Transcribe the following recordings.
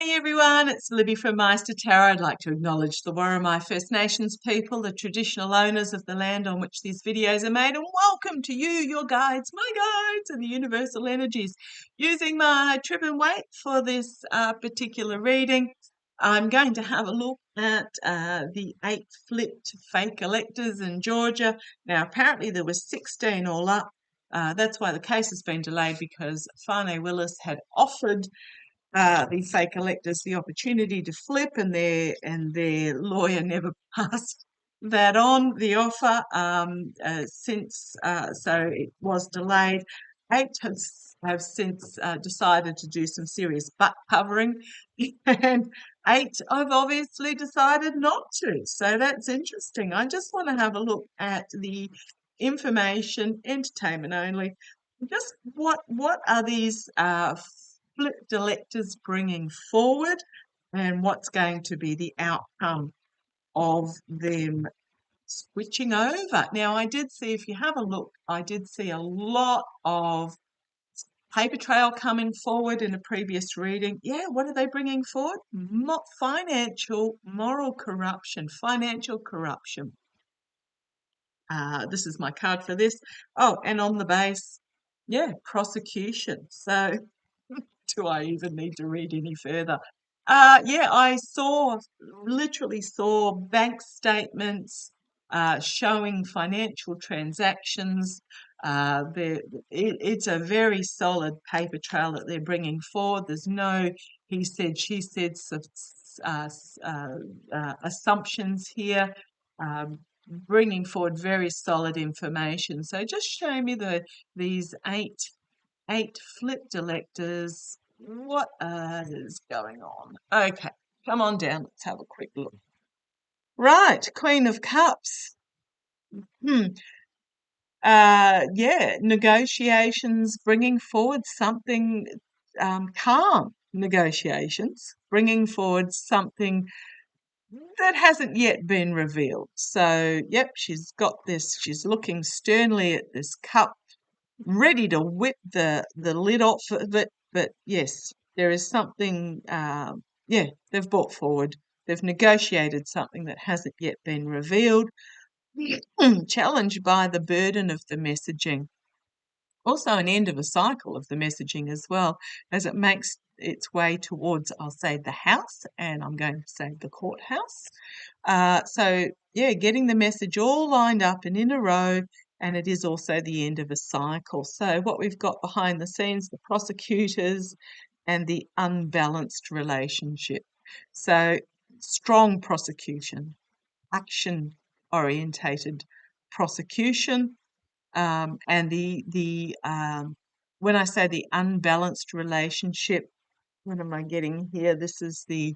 Hey everyone, it's Libby from Meister Tarot. I'd like to acknowledge the Worimi First Nations people, the traditional owners of the land on which these videos are made, and welcome to you, your guides, my guides, and the universal energies. Using my trip and weight for this particular reading, I'm going to have a look at the 8 flipped fake electors in Georgia. Now, apparently there were 16 all up. That's why the case has been delayed, because Fane Willis had offered the fake electors the opportunity to flip, and their lawyer never passed that on the offer so it was delayed. 8 have since decided to do some serious butt covering, and 8 have obviously decided not to. So that's interesting. I just want to have a look at the information, entertainment only. Just what are these flipped electors bringing forward, and what's going to be the outcome of them switching over. Now, I did see, if you have a look, I did see a lot of paper trail coming forward in a previous reading. Yeah, what are they bringing forward? Financial, moral corruption, financial corruption. This is my card for this. Oh, and on the base, yeah, prosecution. So do I even need to read any further? Yeah, I literally saw bank statements showing financial transactions. It's a very solid paper trail that they're bringing forward. There's no he said, she said uh, assumptions here. Bringing forward very solid information. So just show me these eight flipped electors. What is going on? Okay, come on down. Let's have a quick look. Right, Queen of Cups. Yeah, negotiations, bringing forward something calm. Negotiations, bringing forward something that hasn't yet been revealed. So, yep, she's got this. She's looking sternly at this cup, ready to whip the lid off of it. But yes, there is something, yeah, they've brought forward. They've negotiated something that hasn't yet been revealed, challenged by the burden of the messaging. Also, an end of a cycle of the messaging as well, as it makes its way towards, I'll say, the house, and I'm going to say the courthouse. So, yeah, getting the message all lined up and in a row, and it is also the end of a cycle. So, what we've got behind the scenes, the prosecutors and the unbalanced relationship. So, strong prosecution, action orientated prosecution, and when I say the unbalanced relationship, what am I getting here? This is the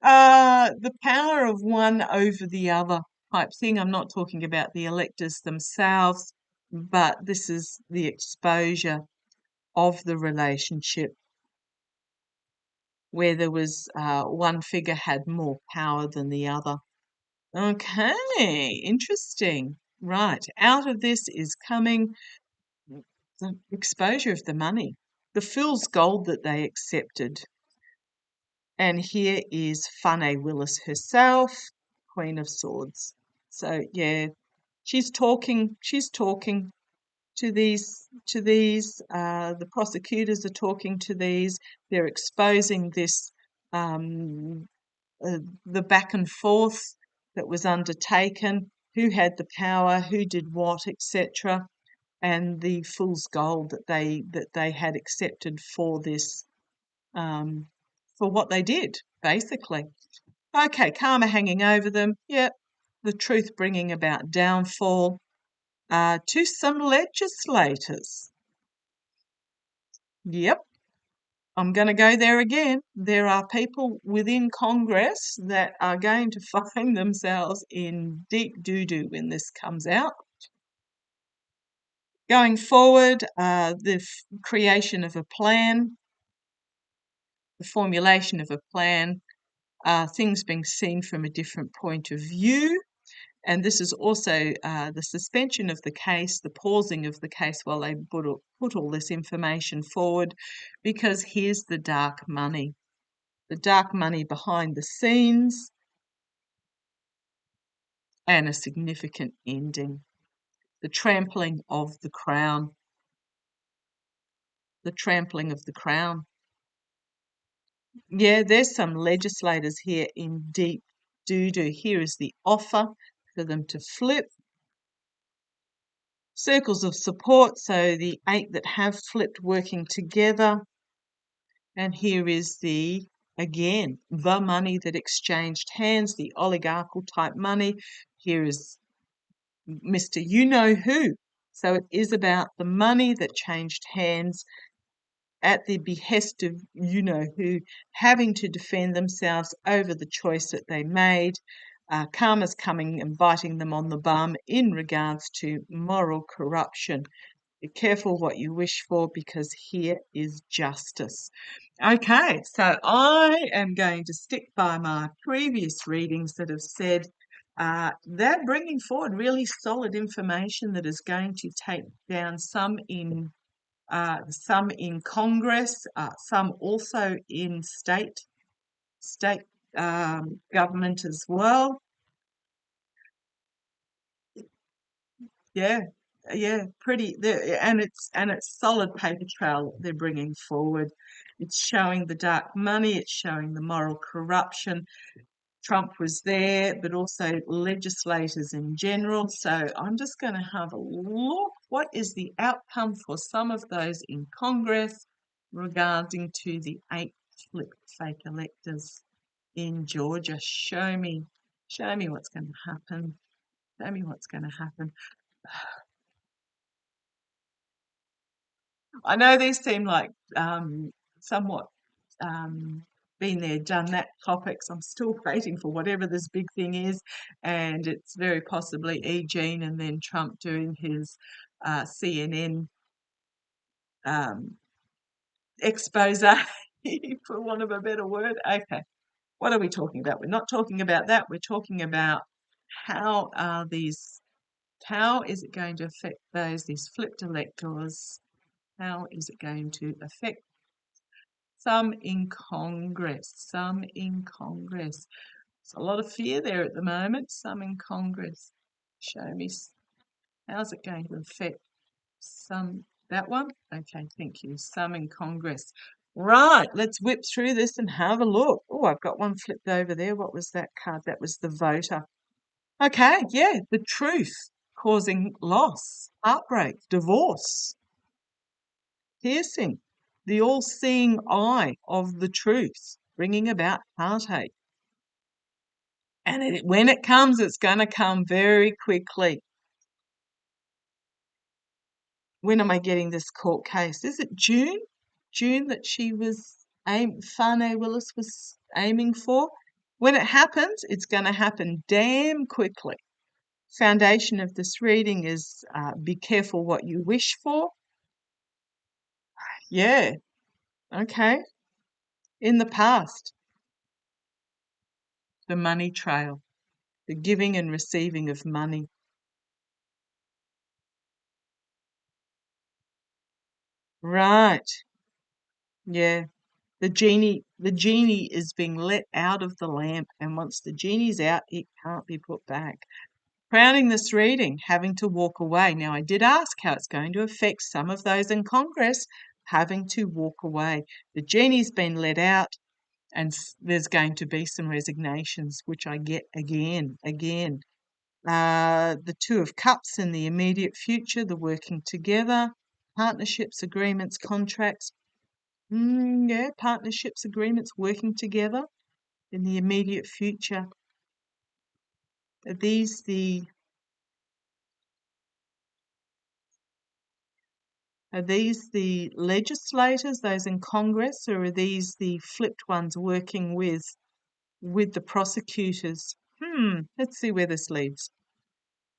power of one over the other type thing. I'm not talking about the electors themselves, but this is the exposure of the relationship, where there was one figure had more power than the other. Okay, interesting. Right, out of this is coming the exposure of the money, the fool's gold that they accepted. And here is Fane Willis herself, Queen of Swords. So yeah, she's talking to the prosecutors are talking to these, they're exposing this, the back and forth that was undertaken, who had the power, who did what, etc., and the fool's gold that they had accepted for this, for what they did, basically. Okay, karma hanging over them. Yep, the truth bringing about downfall to some legislators. Yep, I'm going to go there again. There are people within Congress that are going to find themselves in deep doo-doo when this comes out. Going forward, the creation of a plan, the formulation of a plan, things being seen from a different point of view. And this is also the suspension of the case, the pausing of the case while they put all this information forward, because here's the dark money. the dark money behind the scenes, and a significant ending. The trampling of the crown. The trampling of the crown. Yeah, there's some legislators here in deep doo-doo. Here is the offer for them to flip. Circles of support, so the 8 that have flipped working together. And here is again, the money that exchanged hands, the oligarchical type money. Here is Mr. You-Know-Who. So it is about the money that changed hands at the behest of you-know-who, having to defend themselves over the choice that they made. Karma's coming and biting them on the bum in regards to moral corruption. Be careful what you wish for, because here is justice. Okay, so I am going to stick by my previous readings that have said they're bringing forward really solid information that is going to take down some in Congress, some also in state government as well. Yeah, yeah, pretty. And it's solid paper trail they're bringing forward. It's showing the dark money. It's showing the moral corruption. Trump was there, but also legislators in general. So I'm just going to have a look. What is the outcome for some of those in Congress regarding to the 8 flipped fake electors in Georgia? Show me what's going to happen. Show me what's going to happen. I know these seem like somewhat been there, done that topics. I'm still waiting for whatever this big thing is, and it's very possibly Jean and then Trump doing his CNN expose, for want of a better word. Okay, what are we talking about? We're not talking about that. We're talking about how is it going to affect these flipped electors? How is it going to affect some in Congress? Some in Congress. There's a lot of fear there at the moment. Some in Congress. Show me. How's it going to affect some? That one? Okay, thank you. Some in Congress. Right, let's whip through this and have a look. Oh, I've got one flipped over there. What was that card? That was the voter. Okay, yeah, the truth causing loss, heartbreak, divorce, piercing, the all-seeing eye of the truth, bringing about heartache. And when it comes, it's going to come very quickly. When am I getting this court case? Is it June? June that she was Fane Willis was aiming for? When it happens, it's going to happen damn quickly. Foundation of this reading is be careful what you wish for. Yeah, okay. In the past, the money trail, the giving and receiving of money. Right, yeah. The genie is being let out of the lamp, and once the genie's out, it can't be put back. Crowning this reading, having to walk away. Now, I did ask how it's going to affect some of those in Congress having to walk away. The genie's been let out, and there's going to be some resignations, which I get again. The Two of Cups in the immediate future, the working together, partnerships, agreements, contracts. Yeah, partnerships, agreements, working together in the immediate future. Are these the legislators, those in Congress, or are these the flipped ones working with the prosecutors? Let's see where this leads.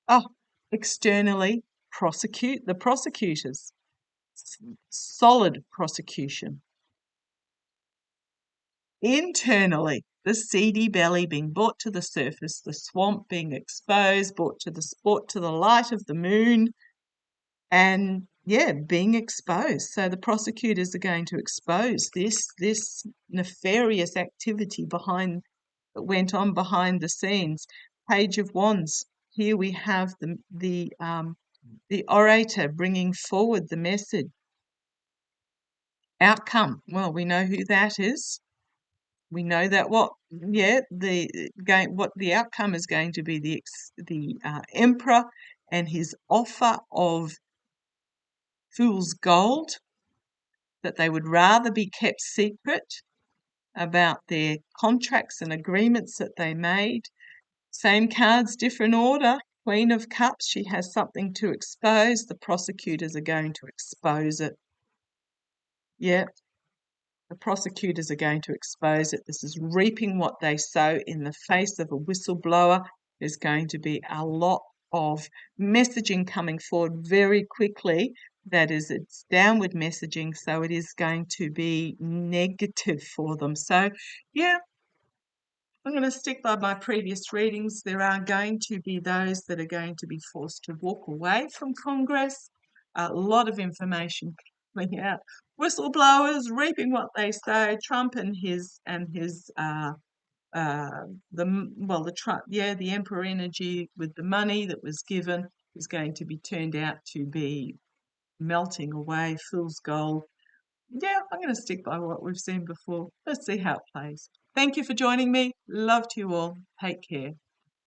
Oh, externally prosecute the prosecutors. Solid prosecution. Internally, the seedy belly being brought to the surface, the swamp being exposed, brought to the light of the moon, and being exposed. So the prosecutors are going to expose this nefarious activity that went on behind the scenes. Page of Wands. Here we have the orator bringing forward the message. Outcome. Well, we know who that is. We know that what the outcome is going to be the emperor and his offer of fool's gold, that they would rather be kept secret about their contracts and agreements that they made. Same cards, different order. Queen of Cups, she has something to expose. The prosecutors are going to expose it. Yeah, the prosecutors are going to expose it. This is reaping what they sow in the face of a whistleblower. There's going to be a lot of messaging coming forward very quickly. That is, it's downward messaging, so it is going to be negative for them. So, yeah, I'm going to stick by my previous readings. There are going to be those that are going to be forced to walk away from Congress. A lot of information coming out. Whistleblowers reaping what they sow. Trump and the Emperor energy with the money that was given is going to be turned out to be melting away. Fool's gold. Yeah, I'm going to stick by what we've seen before. Let's see how it plays. Thank you for joining me. Love to you all. Take care.